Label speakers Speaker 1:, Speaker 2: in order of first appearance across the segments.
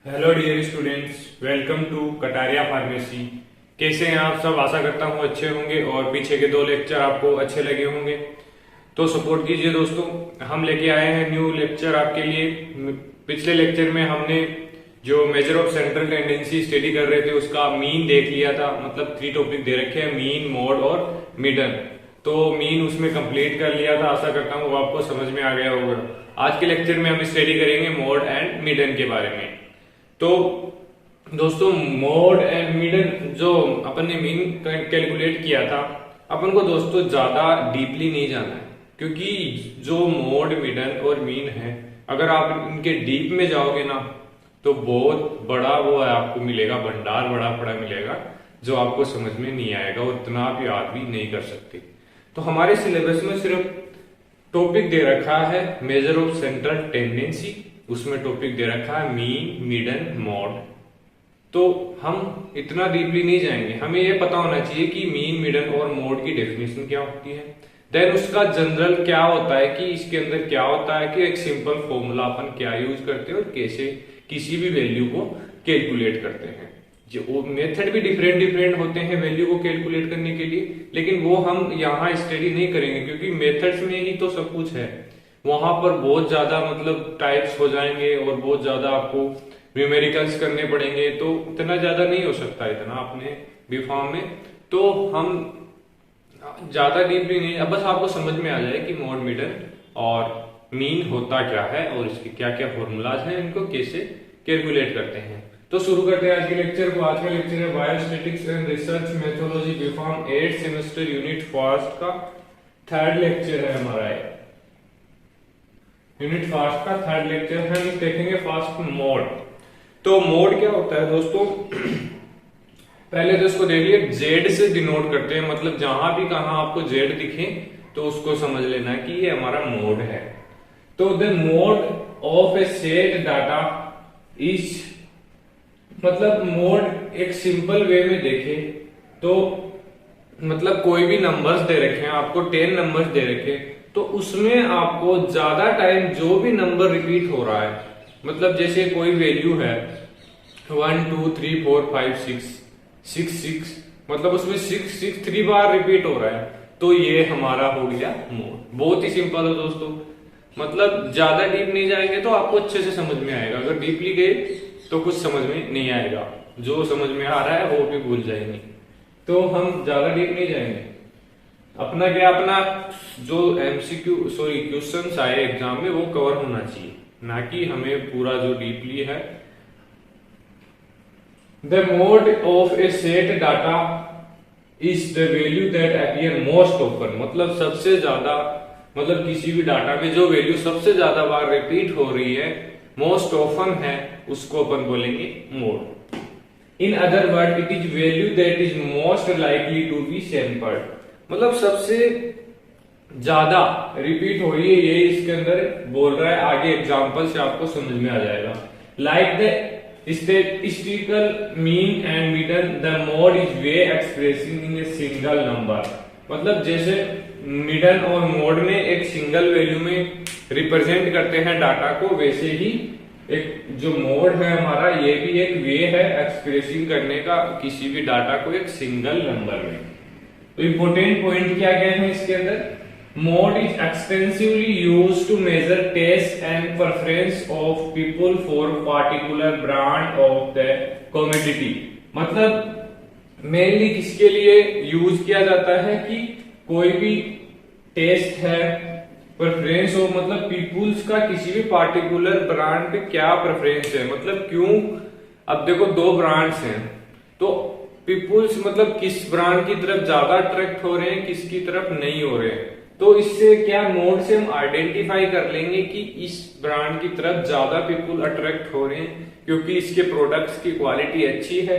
Speaker 1: Hello dear students, welcome to Kataria pharmacy. कैसे हैं आप सब? आशा करता हूँ अच्छे होंगे और पीछे के दो लेक्चर आपको अच्छे लगे होंगे। तो सपोर्ट कीजिए दोस्तों। हम लेके आए हैं न्यू लेक्चर आपके लिए। पिछले लेक्चर में हमने जो measure of central tendency study कर रहे थे उसका मीन देख लिया था। मतलब 3 टॉपिक दे रखे हैं, मीन, मोड और मिडन। तो मीन उसमें कंप्लीट कर लिया था। आशा करता हूँ वो आपको समझ में आ गया होगा। आज के लेक्चर में हम स्टडी करेंगे मोड एंड मिडन के बारे में। तो दोस्तों, मोड एंड मिडन जो अपन ने मीन कैलकुलेट किया था, अपन को दोस्तों ज्यादा डीपली नहीं जाना है, क्योंकि जो मोड, मिडन और मीन है, अगर आप इनके डीप में जाओगे ना तो बहुत बड़ा वो है, आपको मिलेगा भंडार, बड़ा बड़ा मिलेगा जो आपको समझ में नहीं आएगा और इतना आप याद भी नहीं कर सकते। तो हमारे सिलेबस में सिर्फ टॉपिक दे रखा है मेजर ऑफ सेंट्रल टेंडेंसी, उसमें टॉपिक दे रखा है मीन, मिडन, मोड। तो हम इतना डीपली नहीं जाएंगे। हमें यह पता होना चाहिए कि मीन, मिडन और मोड की डेफिनेशन क्या होती है, देन उसका जनरल क्या होता है कि इसके अंदर क्या होता है, कि एक सिंपल फॉर्मूला अपन क्या यूज करते हैं और कैसे किसी भी वैल्यू को कैलकुलेट करते हैं। जो मेथड भी डिफरेंट डिफरेंट होते हैं वैल्यू को कैलकुलेट करने के लिए, लेकिन वो हम यहाँ स्टडी नहीं करेंगे क्योंकि मेथड्स में ही तो सब कुछ है। वहां पर बहुत ज्यादा मतलब टाइप्स हो जाएंगे और बहुत ज्यादा आपको न्यूमेरिकल्स करने पड़ेंगे, तो इतना ज्यादा नहीं हो सकता इतना अपने बी फॉर्म में। तो हम ज्यादा डीपली नहीं, अब बस आपको समझ में आ जाए कि मोड, मिडन और मीन होता क्या है और इसके क्या क्या फॉर्मूलाज हैं, इनको कैसे कैलकुलेट करते हैं। तो शुरू करते हैं आज के लेक्चर को। आज का लेक्चर है biostatistics and research methodology B pharm 8 semester unit first का थर्ड लेक्चर है हमारा। यूनिट फास्ट का थर्ड लेक्चर है। हम देखेंगे फास्ट मोड। तो मोड क्या होता है दोस्तों? पहले तो इसको देख लिया, जेड से डिनोट करते हैं, मतलब जहां भी कहा आपको जेड दिखे तो उसको समझ लेना कि ये हमारा मोड है। तो the mode of A set data is, मतलब मोड एक सिंपल वे में देखे तो मतलब कोई भी नंबर्स दे रखे हैं आपको, 10 नंबर्स दे रखे, तो उसमें आपको ज्यादा टाइम जो भी नंबर रिपीट हो रहा है, मतलब जैसे कोई वैल्यू है 1 2 3 4 5 6 6, मतलब उसमें 6 3 बार रिपीट हो रहा है, तो ये हमारा हो गया मोड। बहुत ही सिंपल है दोस्तों, मतलब ज्यादा डीप नहीं जाएंगे तो आपको अच्छे से समझ में आएगा। अगर डीपली गए तो कुछ समझ में नहीं आएगा, जो समझ में आ रहा है वो भी भूल जाएंगे। तो हम ज्यादा डीप नहीं जाएंगे। अपना क्या, अपना जो एमसीक्यू क्वेश्चंस आए एग्जाम में वो कवर होना चाहिए, ना कि हमें पूरा जो डीपली है। The mode of A set data is the value that appear most often, मतलब सबसे ज्यादा, मतलब किसी भी डाटा में जो वैल्यू सबसे ज्यादा बार रिपीट हो रही है, मोस्ट ऑफन है, उसको अपन बोलेंगे mode. In other word it is value that is most likely to be sampled, मतलब सबसे ज्यादा रिपीट हो रही है, ये इसके अंदर बोल रहा है। आगे एग्जांपल से आपको समझ में आ जाएगा। Like the statistical mean and median the mode is way expressing in a single number, मतलब जैसे मिडन और मोड में एक सिंगल वैल्यू में रिप्रेजेंट करते हैं डाटा को, वैसे ही एक जो मोड है हमारा, ये भी एक वे है एक्सप्रेसिंग करने का किसी भी डाटा को एक सिंगल नंबर में। तो इंपोर्टेंट पॉइंट क्या क्या है इसके अंदर? Mode is extensively used to measure taste and preference of people for particular brand of the commodity, मतलब मेनली किसके लिए यूज किया जाता है कि कोई भी टेस्ट है, प्रेफरेंस हो, मतलब पीपुल्स का किसी भी पार्टिकुलर ब्रांड पे क्या प्रेफरेंस है, मतलब क्यों। अब देखो दो ब्रांड्स हैं, तो पीपुल्स मतलब किस ब्रांड की तरफ ज्यादा अट्रैक्ट हो रहे हैं, किसकी तरफ नहीं हो रहे हैं। तो इससे क्या, मोड से हम आइडेंटिफाई कर लेंगे कि इस ब्रांड की तरफ ज्यादा पीपुल अट्रैक्ट हो रहे हैं क्योंकि इसके प्रोडक्ट्स की क्वालिटी अच्छी है।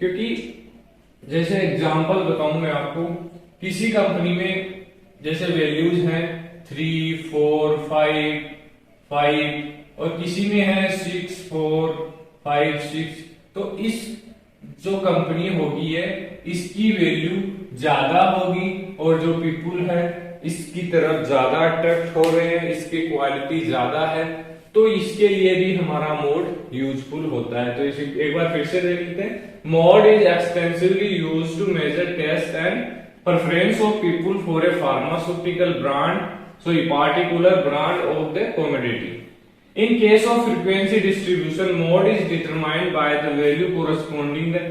Speaker 1: क्योंकि जैसे एग्जांपल बताऊं मैं आपको, किसी कंपनी में जैसे वैल्यूज हैं 3 4 5 5 और किसी में है 6 4 5 6, तो इस जो कंपनी होगी है इसकी वैल्यू ज्यादा होगी और जो पीपुल है इसकी तरफ ज्यादा अट्रैक्ट हो रहे हैं, इसकी क्वालिटी ज्यादा है, तो तो इसके लिए भी हमारा मोड यूजफुल होता है। तो इसे एक बार फिर से देख लेते हैं। Mode is extensively used to measure taste and preference of people for a pharmaceutical brand, so a particular brand of the commodity. In case of frequency distribution, mode is determined by the value corresponding the,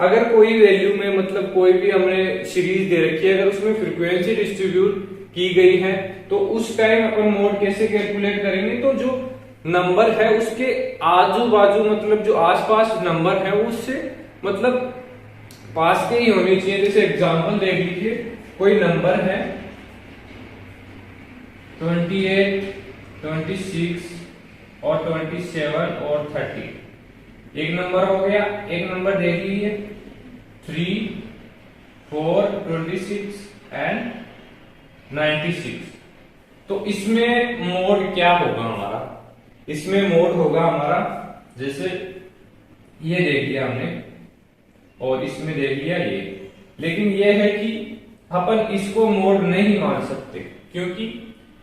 Speaker 1: अगर कोई value में मतलब कोई भी हमने series दे रखी है, अगर उसमें फ्रीक्वेंसी डिस्ट्रीब्यूट की गई है तो उस टाइम अपन मोड कैसे कैलकुलेट करेंगे, तो जो नंबर है उसके आजू बाजू मतलब जो आसपास नंबर है उससे मतलब पास के ही होनी चाहिए। जैसे एग्जांपल देख लीजिए, कोई नंबर है 28, 26 और 27 और 30, एक नंबर हो गया। एक नंबर देख लीजिए 3, 4, 26 एंड 96। तो इसमें मोड क्या होगा हमारा, इसमें मोड होगा हमारा जैसे ये देख लिया हमने और इसमें देख लिया ये, लेकिन ये है कि अपन इसको मोड नहीं मान सकते क्योंकि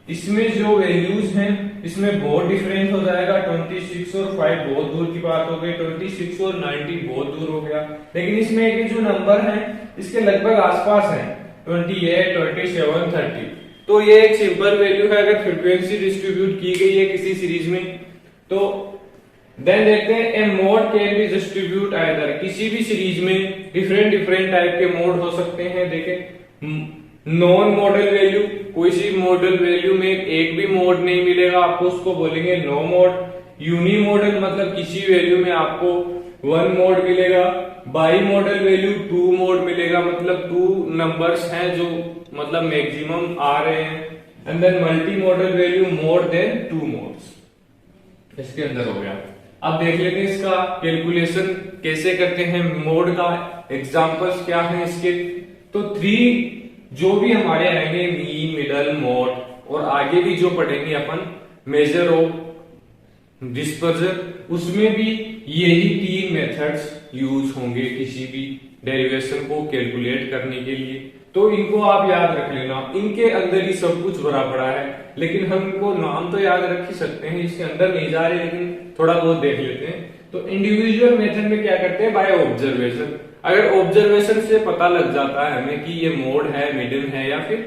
Speaker 1: इसमें जो वैल्यूज हैं इसमें बहुत डिफरेंस हो जाएगा। 26 और 5 बहुत दूर की बात हो गई, 26 और 90 बहुत दूर हो गया। लेकिन इसमें एक जो नंबर है इसके लगभग आसपास है 28, 27, 30। तो ये एक सिंपल वैल्यू है। अगर फ्रीक्वेंसी डिस्ट्रीब्यूट की गई है किसी सीरीज में तो देन देखते हैं a mode can be distribute either, किसी भी सीरीज में डिफरेंट टाइप के मोड हो सकते हैं। देखें नॉन मॉडल वैल्यू, कोई सी मॉडल वैल्यू में एक भी मोड नहीं मिलेगा आपको, उसको बोलेंगे नो मोड। यूनी मॉडल मतलब किसी वैल्यू में आपको 1 मोड मिलेगा। बाई मॉडल वैल्यू 2 मोड मिलेगा, मतलब 2 नंबर्स हैं जो मतलब मैक्सिमम आ रहे हैं। And then multi modal value more than 2 modes इसके अंदर हो गया। अब देख लेते हैं इसका कैलकुलेशन कैसे करते हैं मोड का, एग्जांपल्स क्या हैं इसके। तो 3 जो भी हमारे आएंगे मीन, मिडल, मोड और आगे भी जो पढ़ेंगे अपन मेजर ऑफ डिस्पर्जन, उसमें भी यही 3 मेथड्स यूज होंगे किसी भी डेरिवेशन को कैलकुलेट करने के लिए। तो इनको आप याद रख लेना, इनके अंदर ही सब कुछ भरा पड़ा है। लेकिन हम इनको नाम तो याद रख ही सकते हैं, इसके अंदर नहीं जा रहे, लेकिन थोड़ा बहुत देख लेते हैं। तो इंडिविजुअल मेथड में क्या करते हैं, बाय ऑब्जर्वेशन। अगर ऑब्जर्वेशन से पता लग जाता है हमें कि ये मोड है, मिडल है या फिर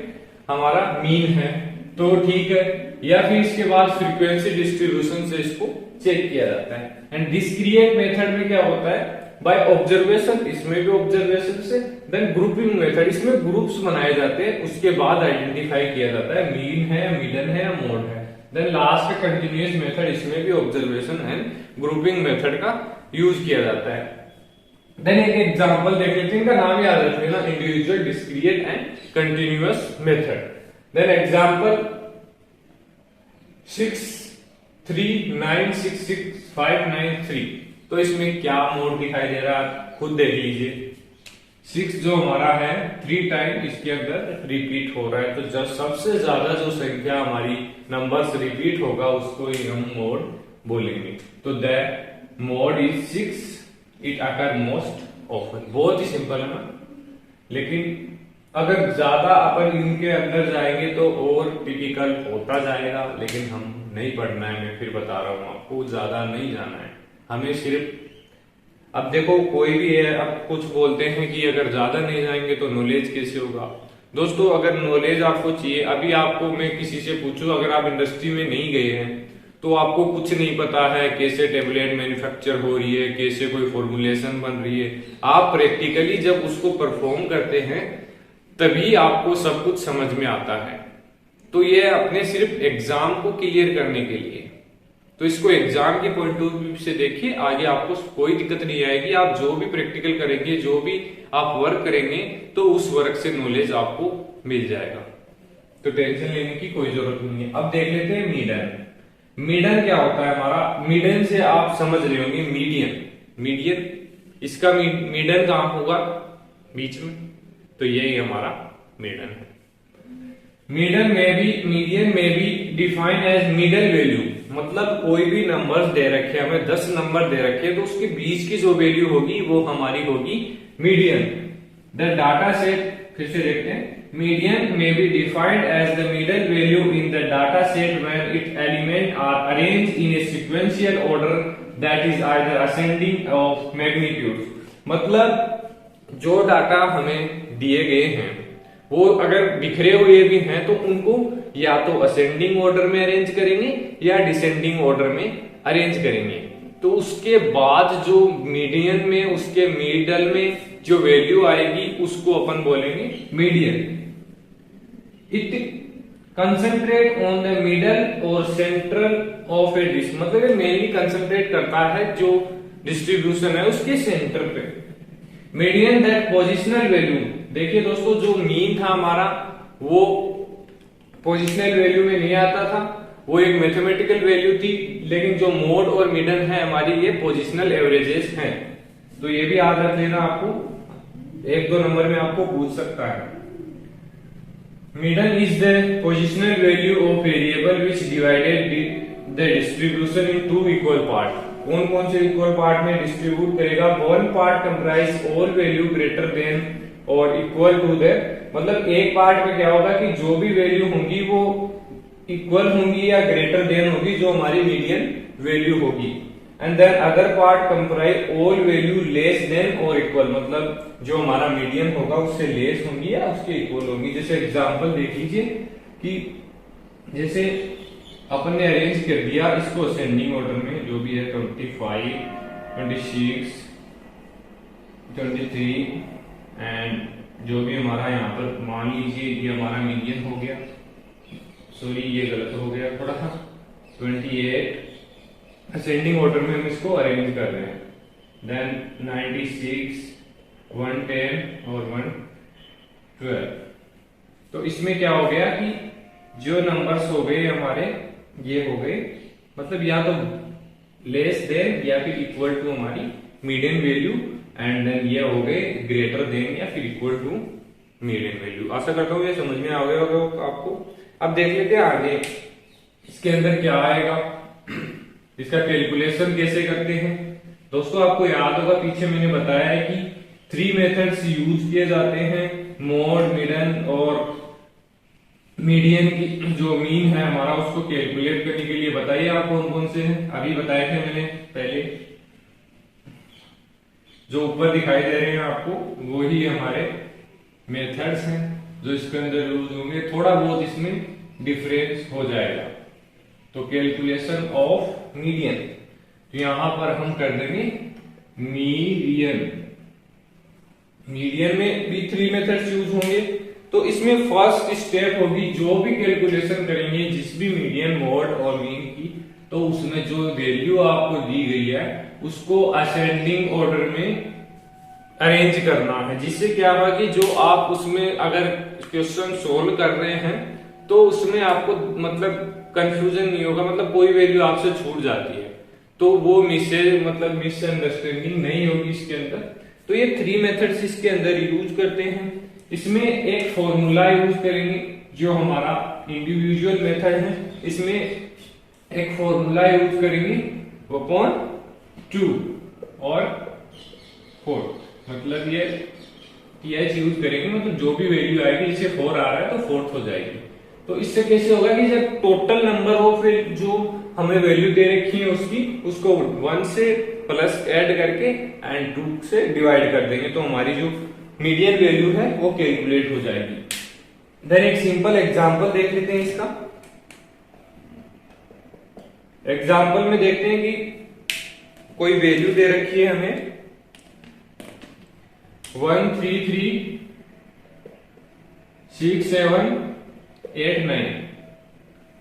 Speaker 1: हमारा मीन है तो ठीक है, या फिर इसके बाद फ्रीक्वेंसी डिस्ट्रीब्यूशन से इसको चेक किया जाता है। एंड डिस्क्रिएट मेथड में क्या होता है, बाय ऑब्जर्वेशन, इसमें भी ऑब्जर्वेशन से। देन ग्रुपिंग मेथड, इसमें ग्रुप्स बनाए जाते हैं, उसके बाद आइडेंटिफाई किया जाता है मीन है, मिडल है या मोड है। देन लास्ट कंटिन्यूअस मेथड, इसमें भी ऑब्जर्वेशन एंड ग्रुपिंग मेथड का यूज किया जाता है। देन एक एग्जांपल देख लेते हैं, इनका नाम याद रख लेना, individual, discrete and continuous method. Then example 6, 3, 9, 6, 6, 5, 9, 3। तो इसमें क्या मोड दिखाई दे रहा है खुद देख लीजिए। 6 जो हमारा है 3 टाइम इसके अंदर रिपीट हो रहा है, तो जब सबसे ज्यादा जो संख्या हमारी नंबर्स रिपीट होगा उसको ही हम मोड बोलेंगे। तो the mode is 6, it occur most often. बहुत ही सिंपल है ना, लेकिन अगर ज्यादा अपन इनके अंदर जाएंगे तो और टिपिकल होता जाएगा, लेकिन हम नहीं पढ़ना है। मैं फिर बता रहा हूं आपको, ज्यादा नहीं जाना है हमें सिर्फ। अब देखो कोई भी है, अब कुछ बोलते हैं कि अगर ज्यादा नहीं जाएंगे तो नॉलेज कैसे होगा। दोस्तों अगर नॉलेज आपको चाहिए, अभी आपको मैं किसी से पूछूं, अगर आप इंडस्ट्री में नहीं गए हैं तो आपको कुछ नहीं पता है कैसे टेबलेट मैन्युफैक्चर हो रही है, कैसे कोई फॉर्मुलेशन बन रही है, आप प्रैक्टिकली जब उसको परफॉर्म करते हैं तभी आपको सब कुछ समझ में आता है। तो ये अपने सिर्फ एग्जाम को क्लियर करने के लिए, तो इसको एग्जाम के पॉइंट ऑफ व्यू से देखिए, आगे आपको कोई दिक्कत नहीं आएगी। आप जो भी प्रैक्टिकल करेंगे, जो भी आप वर्क करेंगे, तो उस वर्क से नॉलेज आपको मिल जाएगा, तो टेंशन लेने की कोई जरूरत नहीं है। अब देख लेते हैं मीडियन। मीडियन क्या होता है हमारा, मीडियन से आप समझ रहे होंगे मीडियन, इसका मीडियन कहां होगा, बीच में, तो यही हमारा मीडियन है। मीडियन में भी डिफाइन एज मिडल वैल्यू, मतलब कोई भी नंबर्स दे रखे हैं, हमें 10 नंबर दे रखे हैं, तो उसके बीच की जो वैल्यू होगी वो हमारी होगी मीडियन। द डाटा सेट, फिर से देखते हैं, median may be defined as the middle value in the data set when its elements are arranged in a sequential order that is either ascending of magnitude। मतलब जो data हमें दिए गए हैं वो अगर बिखरे हुए भी हैं तो उनको या तो असेंडिंग ऑर्डर में अरेंज करेंगे या डिसेंडिंग ऑर्डर में अरेंज करेंगे। तो उसके बाद जो मीडियन में उसके मिडल में जो वैल्यू आएगी उसको अपन बोलेंगे median. It concentrate on the middle और सेंट्रल ऑफ ए डिस्क, मतलब मेनली कंसंट्रेट करता है जो डिस्ट्रीब्यूशन है उसके सेंटर पे। मीडियन दैट पोजिशनल वैल्यू, देखिए दोस्तों जो मीन था हमारा वो पोजिशनल वैल्यू में नहीं आता था, वो एक मैथमेटिकल वैल्यू थी, लेकिन जो मोड और मीडियन है हमारी ये पोजिशनल एवरेजेस हैं। तो ये भी याद रख लेना, आपको 1-2 नंबर में आपको पूछ सकता है। Median is the positional value of variable which divided the distribution in 2 equal part. कौन कौन से इक्वल पार्ट में डिस्ट्रीब्यूट करेगा? 1 part comprise all value greater than और इक्वल टू द, मतलब एक पार्ट में क्या होगा कि जो भी वैल्यू होंगी वो इक्वल होंगी या ग्रेटर देन होगी जो हमारी मीडियन वैल्यू होगी। And then other part comprise all value less than और इक्वल, मतलब जो हमारा मीडियन होगा उससे लेस होंगी या उसके इक्वल होंगी। जैसे एग्जांपल देख लीजिए कि जैसे अपन ने अरेंज कर दिया इसको असेंडिंग ऑर्डर में, जो भी है 25, 26, 23 एंड जो भी हमारा यहाँ पर मान लीजिए ये हमारा मीडियन हो गया, सॉरी ये गलत हो गया थोड़ा सा, 28 असेंडिंग ऑर्डर में हम इसको अरेंज कर रहे हैं। देन 96, 110 और 112। तो इसमें क्या हो गया कि जो नंबर्स हो गए हमारे ये हो गए, मतलब या तो लेस देन या फिर इक्वल टू हमारी मीडियन वैल्यू, एंड देन ये हो गए ग्रेटर देन या फिर इक्वल टू मीडियन वैल्यू। आशा करता हूँ ये समझ में आ गया होगा आपको। अब देख लेते हैं आगे इसके अंदर क्या आएगा, इसका कैलकुलेशन कैसे करते हैं। दोस्तों आपको याद होगा पीछे मैंने बताया है कि 3 मेथड्स यूज किए जाते हैं, मोड, मीडियन और मीडियन की जो मीन है हमारा उसको कैलकुलेट करने के लिए। बताइए आप कौन कौन से हैं? अभी बताए थे मैंने पहले, जो ऊपर दिखाई दे रहे हैं आपको वो ही हमारे मेथड्स हैं जो इसके अंदर यूज होंगे। थोड़ा बहुत इसमें डिफरेंस हो जाएगा। तो कैलकुलेशन ऑफ मीडियन, तो यहां पर हम कर देंगे मीडियन। मीडियन में भी 3 मेथड्स यूज होंगे। तो इसमें फर्स्ट स्टेप होगी जो भी कैलकुलेशन करेंगे जिस भी मीडियन, मोड और मीन की, तो उसमें जो वैल्यू आपको दी गई है उसको असेंडिंग ऑर्डर में अरेंज करना है। जिससे क्या होगा कि जो आप उसमें अगर क्वेश्चन सोल्व कर रहे हैं तो उसमें आपको मतलब कंफ्यूजन नहीं होगा, मतलब कोई वैल्यू आपसे छूट जाती है तो वो मिसअंडरस्टैंडिंग नहीं होगी इसके अंदर। तो ये 3 मेथड्स इसके अंदर यूज करते हैं। इसमें एक फॉर्मूला यूज करेंगे जो हमारा इंडिविजुअल मेथड है, इसमें एक फॉर्मूला यूज करेंगे अपॉन 2 और 4, मतलब ये TH यूज करेंगे, मतलब जो भी वैल्यू आएगी जैसे 4 आ रहा है तो 4th हो जाएगी। तो इससे कैसे होगा कि जब टोटल नंबर हो फिर जो हमें वैल्यू दे रखी है उसको 1 से प्लस ऐड करके एंड 2 से डिवाइड कर देंगे तो हमारी जो मीडियन वैल्यू है वो कैलकुलेट हो जाएगी। देन एक सिंपल एग्जांपल देख लेते हैं इसका। एग्जांपल में देखते हैं कि कोई वैल्यू दे रखी है हमें 133 6789,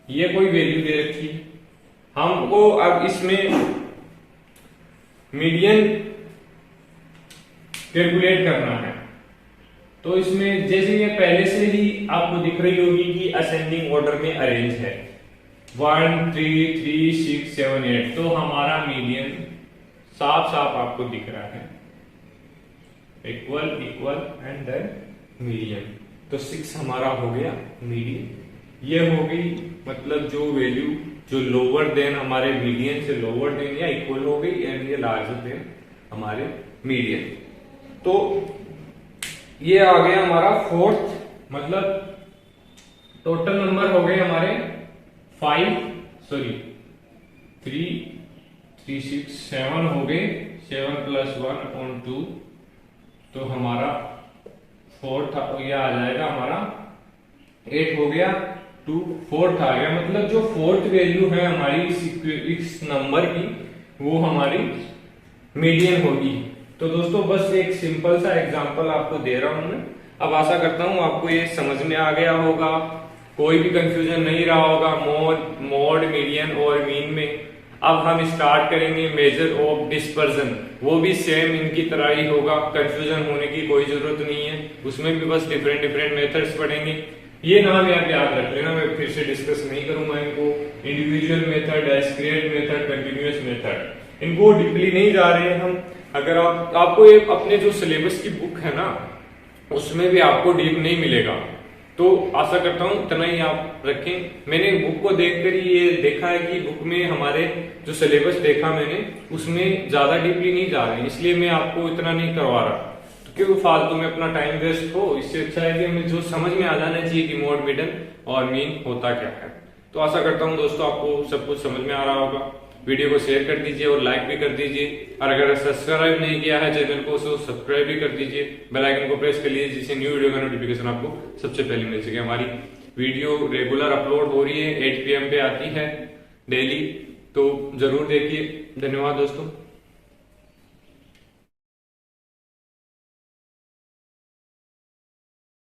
Speaker 1: ये कोई वैल्यू दे रखी है। हमको अब इसमें मीडियन कैलकुलेट करना है। तो इसमें जैसे ये पहले से ही आपको दिख रही होगी कि असेंडिंग ऑर्डर में अरेंज है 1 3 3 6 7 8, तो हमारा मीडियन साफ साफ आपको दिख रहा है, equal equal and then median. तो 6 हमारा हो गया मीडियन। ये हो गई मतलब जो वैल्यू जो लोअर देन हमारे मीडियन से लोअर देन या इक्वल हो गई, एंड ये लार्जर देन हमारे मीडियन। तो ये आ गया हमारा 4th मतलब टोटल नंबर हो गए हमारे 3 6 7 हो गए, 7 + 1/2, तो हमारा फोर्थ यह आ जाएगा हमारा 8 हो गया, 2 फोर्थ आ गया। मतलब जो फोर्थ वैल्यू है हमारी इस नंबर की वो हमारी मीडियन होगी। तो दोस्तों बस एक सिंपल सा एग्जांपल आपको दे रहा हूं मैं। अब आशा करता हूं आपको ये समझ में आ गया होगा, कोई भी कंफ्यूजन नहीं रहा होगा मोड, मीडियन और मीन में। अब हम स्टार्ट करेंगे मेजर ऑफ डिस्पर्जन, वो भी सेम इनकी तरह ही होगा, कंफ्यूजन होने की कोई जरूरत नहीं है। उसमें भी बस डिफरेंट मेथड्स पढ़ेंगे। ये नाम आप याद रख लेना, मैं फिर से डिस्कस नहीं करूंगा इनको। Individual method, discrete method, continuous method, इनको डीपली नहीं जा रहे हैं हम। अगर आपको एक अपने जो सिलेबस की बुक है ना उसमें भी आपको डीप नहीं मिलेगा, तो आशा करता हूं इतना ही आप रखें। मैंने बुक को देखकर ये देखा है कि बुक में हमारे जो सिलेबस देखा मैंने उसमें ज्यादा डीपली नहीं जा रहे हैं, इसलिए मैं आपको इतना नहीं करवा रहा, तो क्यों फालतू में अपना टाइम वेस्ट हो। इससे अच्छा है कि हमें जो समझ में आ जाना चाहिए कि मोड, मिडल और मीन होता क्या है। तो आशा करता हूं दोस्तों आपको सब कुछ समझ में आ रहा होगा। वीडियो को शेयर कर दीजिए और लाइक भी कर दीजिए, और अगर सब्सक्राइब नहीं किया है चैनल को तो सब्सक्राइब भी कर दीजिए, बेल आइकन को प्रेस कर लीजिए, जिससे न्यू वीडियो का नोटिफिकेशन आपको सबसे पहले मिल सके। हमारी वीडियो रेगुलर अपलोड हो रही है, 8 PM पे आती है डेली, तो जरूर देखिए। धन्यवाद दोस्तों।